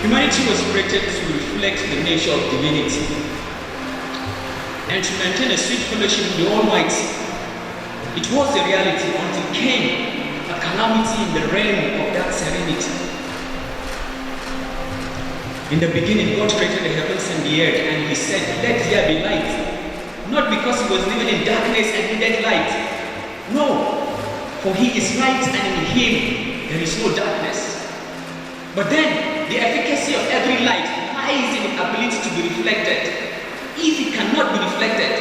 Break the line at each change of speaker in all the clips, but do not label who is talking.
Humanity was created to reflect the nature of divinity and to maintain a sweet fellowship with the Almighty. It was a reality until came a calamity in the realm of that serenity. In the beginning, God created the heavens and the earth, and He said, "Let there be light." Not because He was living in darkness and needed light. No, for He is light, and in Him there is no darkness. But then, the efficacy of every light lies in its ability to be reflected. If it cannot be reflected,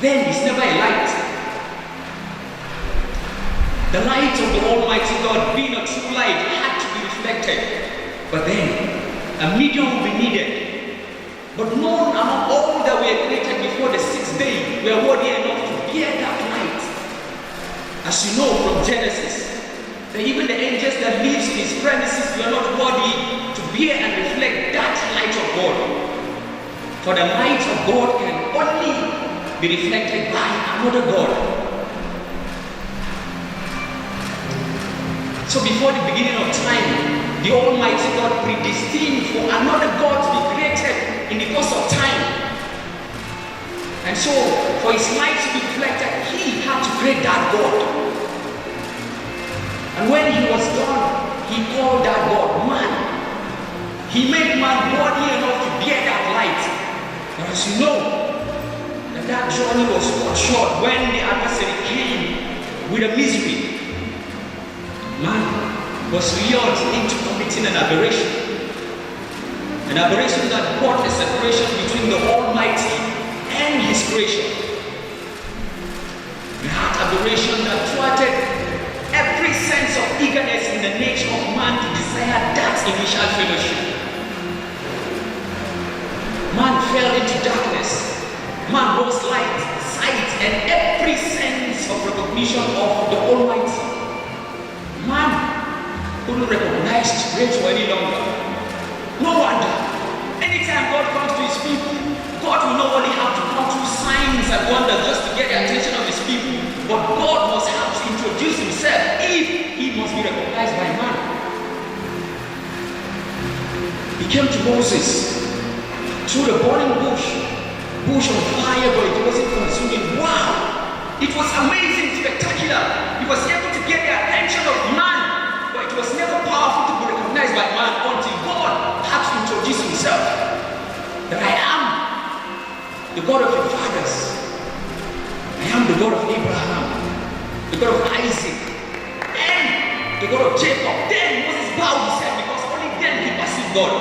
then it's never a light. The light of the Almighty God, being a true light, had to be reflected. But then, a medium will be needed. But none among all that were created before the sixth day were worthy enough to bear that light. As you know from Genesis, that even the angels that lives in His premises were not worthy to bear and reflect that light of God. For the light of God can only be reflected by another God. So before the beginning of time, the Almighty God predestined for another God to be created in the course of time. And so, for His light to be reflected, He had to create that God. And when He was done, He called that God man. He made man worthy enough to bear that light. But as you know, that journey was cut short when the adversary came with a misery. Man was lured into committing an aberration. An aberration that brought a separation between the Almighty and His creation. That aberration that thwarted every sense of eagerness in the nature of man to desire that initial fellowship. Man fell into darkness. Man lost light, sight, and every sense of recognition of the Almighty. Man couldn't recognize His creator any longer. No wonder, anytime God comes to His people, God will not only have to come through signs and wonders just to get the attention of His people, but God must have to introduce Himself if He must be recognized by man. He came to Moses through the burning bush on fire, but it wasn't consuming. Wow! It was amazing, spectacular. He was able to get the attention of man, but it was never powerful to be recognized by man until God had to introduce Himself. That I am the God of your fathers. I am the God of Abraham, the God of Isaac, and the God of Jacob. Then Moses bowed his head because only then he perceived God.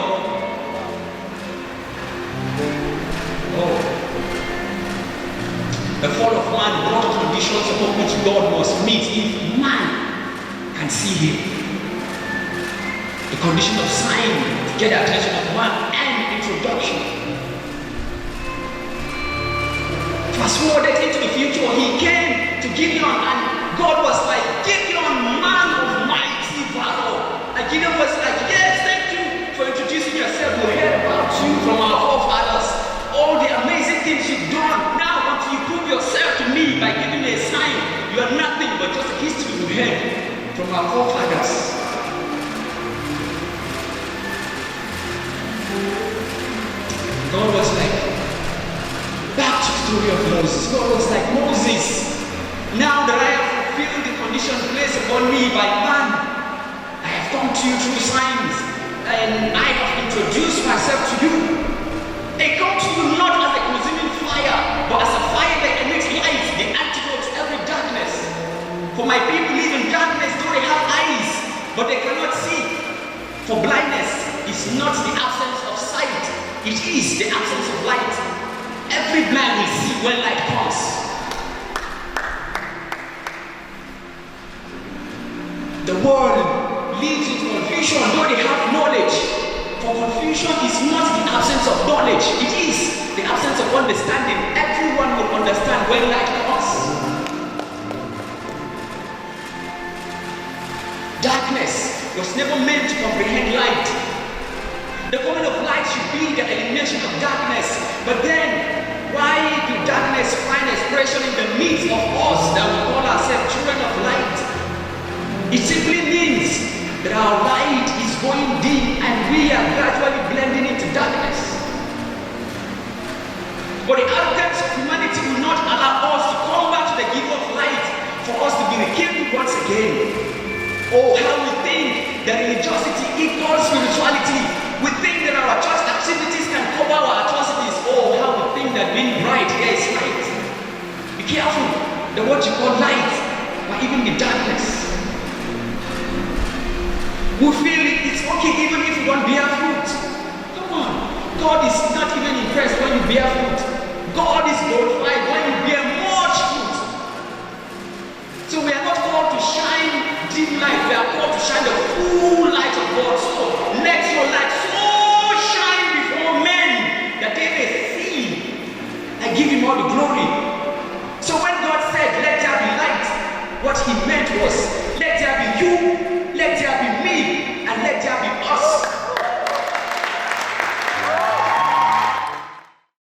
Oh. The fall of man brought conditions upon which God must meet if man can see Him. The condition of sign to get the attention of man and introduction. Fast forwarded into the future, He came to Gideon, and God was like, "Gideon, man of mighty valor." And Gideon was like, "Yes, thank you for introducing yourself. We heard about you from our forefathers, all the amazing things you've done. Now, until you prove yourself to me by giving me a sign, you are nothing but just a history we heard from our forefathers." God was like, back to the story of Moses. God was like, "Moses, now that I have fulfilled the condition placed upon me by man, I have come to you through signs, and I have introduced myself to you. I come to you not as a consuming fire, but as a fire that emits light, the antidote to every darkness. For my people live in darkness, though they have eyes, but they cannot see. For blindness is not the absence of sight, it is the absence of light. Every blind will see when light comes." The world lives in confusion, though they have knowledge. For confusion is not the absence of knowledge, it is the absence of understanding. Everyone will understand when light comes. Darkness was never meant to comprehend light. The coming of light should be the elimination of darkness. But then, why do darkness find expression in the midst of us that we call ourselves children of light? It simply means that our light is going dim and we are gradually careful that what you call light might even be darkness. We feel it's okay even if you don't bear fruit. Come on. God is not even impressed when you bear fruit. God is glorified